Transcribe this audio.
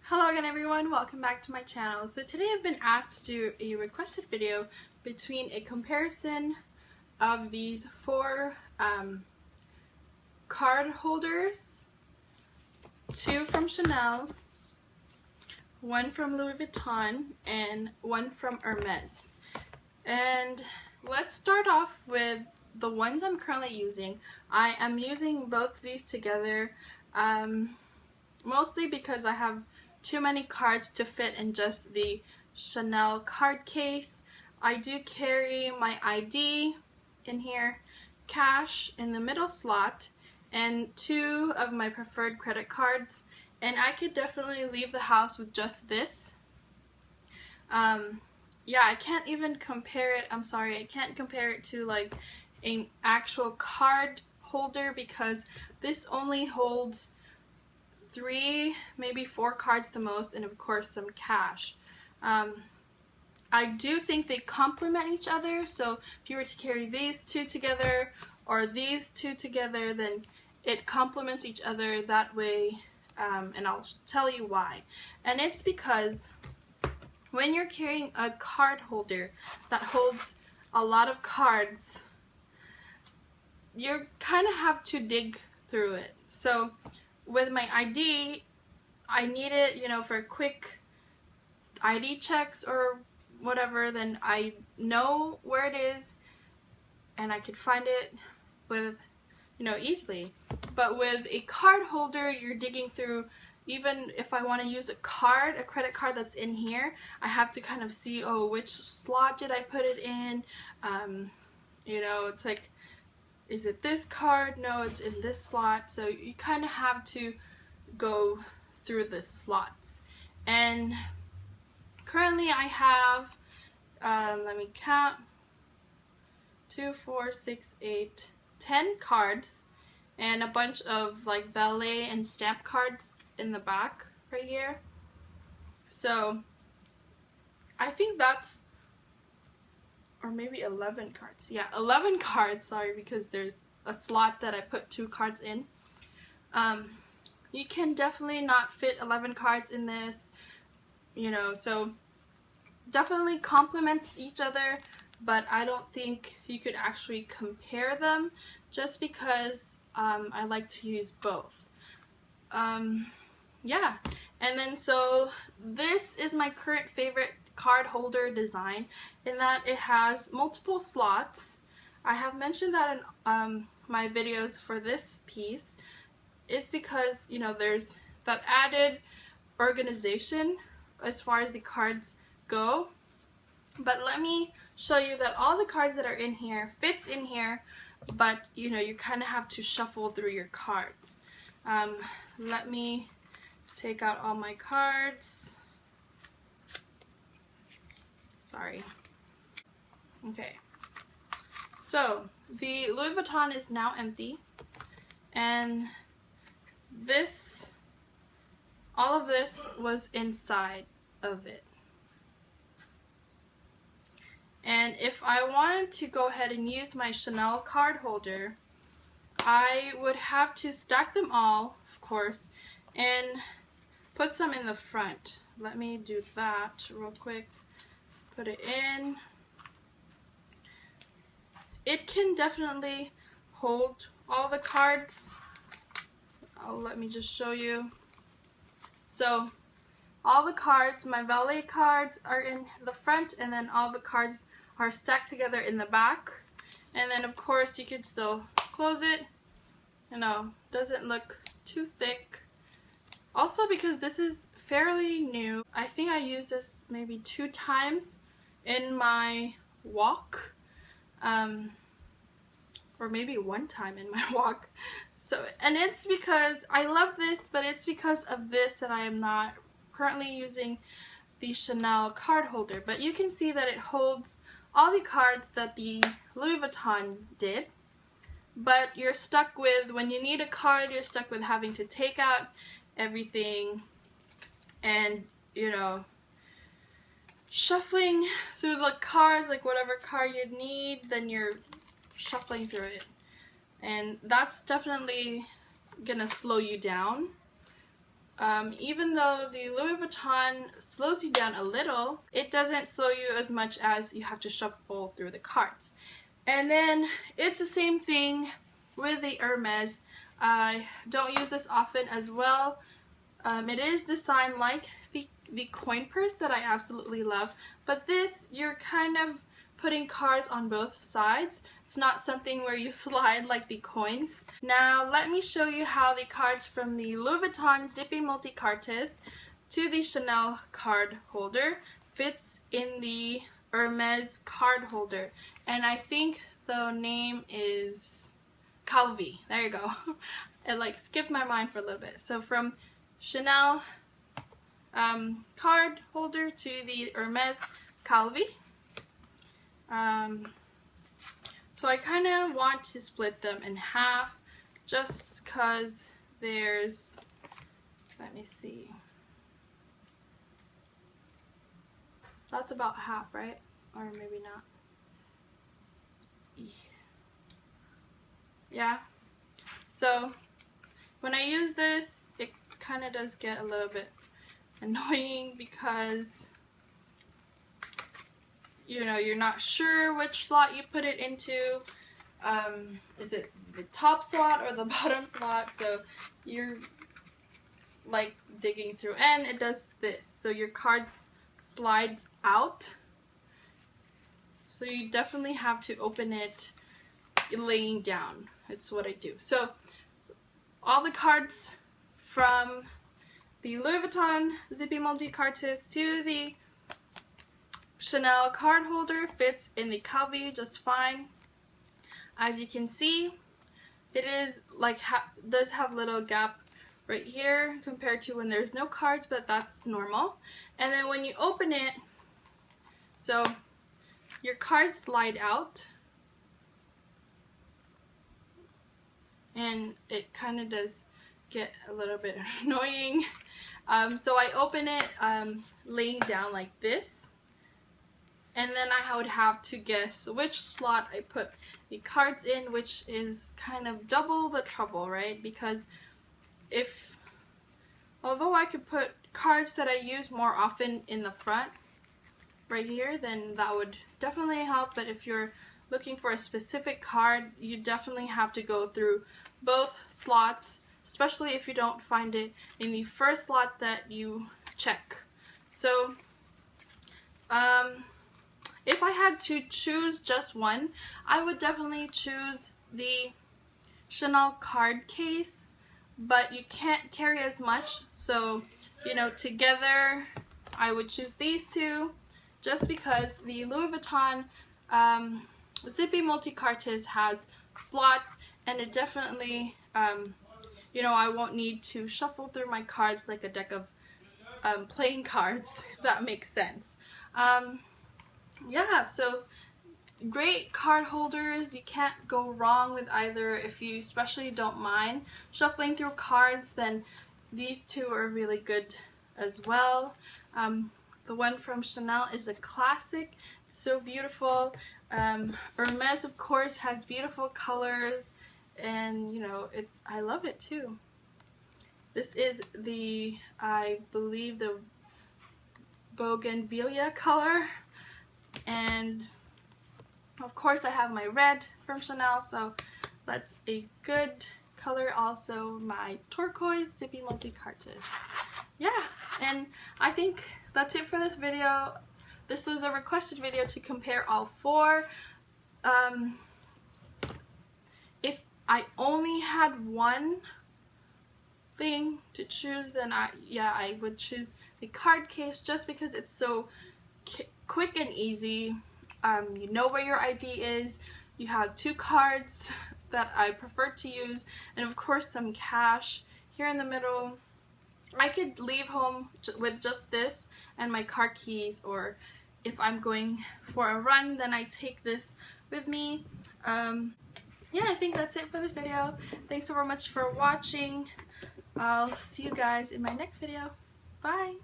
Hello again everyone, welcome back to my channel. So today I've been asked to do a requested video between a comparison of these four card holders, two from Chanel, one from Louis Vuitton, and one from Hermes. And let's start off with the ones I'm currently using. I am using both these together mostly because I have too many cards to fit in just the Chanel card case. I do carry my ID in here, cash in the middle slot, and two of my preferred credit cards, and I could definitely leave the house with just this. Yeah, I can't even compare it, I can't compare it to like an actual card holder because this only holds 3, maybe 4 cards the most, and of course some cash. I do think they complement each other, so if you were to carry these two together or these two together, then it complements each other that way, and I'll tell you why. And it's because when you're carrying a card holder that holds a lot of cards, you kind of have to dig through it. So with my ID, I need it, you know, for quick ID checks or whatever, then I know where it is and I could find it with, you know, easily. But with a card holder, you're digging through. Even if I want to use a credit card that's in here, I have to kind of see, oh, which slot did I put it in? You know, it's like, is it this card? No, it's in this slot. So you kind of have to go through the slots. And currently I have, let me count, 2, 4, 6, 8, 10 cards and a bunch of like ballet and stamp cards in the back right here. So I think that's, or maybe 11 cards. Yeah, 11 cards, sorry, because there's a slot that I put 2 cards in. You can definitely not fit 11 cards in this, you know, so definitely complements each other, but I don't think you could actually compare them just because I like to use both. Yeah, and then so this is my current favorite card holder design in that it has multiple slots. I have mentioned that in my videos for this piece. It's because, you know, there's that added organization as far as the cards go. But let me show you that all the cards that are in here fits in here, but you know, you kind of have to shuffle through your cards. Let me take out all my cards. Sorry. Okay. So the Louis Vuitton is now empty, and this, all of this was inside of it. And if I wanted to go ahead and use my Chanel card holder, I would have to stack them all, of course, and put some in the front. Let me do that real quick. Put it in. It can definitely hold all the cards. Let me just show you. So all the cards, my valet cards, are in the front, and then all the cards are stacked together in the back. And then of course you could still close it, you know, doesn't look too thick. Also, because this is fairly new, I think I used this maybe 2 times in my walk, or maybe 1 time in my walk. So, and it's because I love this, but it's because of this that I am not currently using the Chanel card holder. But you can see that it holds all the cards that the Louis Vuitton did, but you're stuck with, when you need a card, you're stuck with having to take out everything and, you know, shuffling through the cards, like whatever card you need, then you're shuffling through it, and that's definitely gonna slow you down. Even though the Louis Vuitton slows you down a little, it doesn't slow you as much as you have to shuffle through the cards. And then it's the same thing with the Hermes. I don't use this often as well. It is designed like the coin purse that I absolutely love, but this, you're kind of putting cards on both sides. It's not something where you slide like the coins. Now let me show you how the cards from the Louis Vuitton Zippy Multicartes to the Chanel card holder fits in the Hermes card holder. And I think the name is Calvi. There you go. It like skipped my mind for a little bit. So from Chanel card holder to the Hermes Calvi. So I kind of want to split them in half just because there's, let me see, that's about half, right? Or maybe not. Yeah. So when I use this, it kind of does get a little bit annoying because, you know, you're not sure which slot you put it into. Is it the top slot or the bottom slot? So you're like digging through, and it does this. So your cards slides out. So you definitely have to open it laying down. It's what I do. So all the cards from the Louis Vuitton Zippy Multicartes to the Chanel card holder fits in the Calvi just fine. As you can see, it is like does have a little gap right here compared to when there's no cards, but that's normal. And then when you open it, so your cards slide out, and it kind of does get a little bit annoying. So I open it laying down like this. And then I would have to guess which slot I put the cards in, which is kind of double the trouble, right? Because although I could put cards that I use more often in the front, right here, then that would definitely help. But if you're looking for a specific card, you definitely have to go through both slots, especially if you don't find it in the first slot that you check. So, if I had to choose just one, I would definitely choose the Chanel card case, but you can't carry as much, so, you know, together I would choose these two just because the Louis Vuitton Zippy Multicartes has slots, and it definitely, you know, I won't need to shuffle through my cards like a deck of playing cards, if that makes sense. Yeah, so great card holders. You can't go wrong with either. If you especially don't mind shuffling through cards, then these two are really good as well. The one from Chanel is a classic, so beautiful. Hermes, of course, has beautiful colors, and you know, I love it too. This is the, I believe, the Bougainvillea color. And of course I have my red from Chanel, so that's a good color. Also my turquoise Zippy Multicartes. Yeah, and I think that's it for this video. This was a requested video to compare all four. If I only had one thing to choose, then I would choose the card case just because it's so quick and easy. You know where your ID is, you have two cards that I prefer to use, and of course some cash here in the middle. I could leave home with just this and my car keys, or if I'm going for a run, then I take this with me. Yeah, I think that's it for this video. Thanks so much for watching. I'll see you guys in my next video. Bye!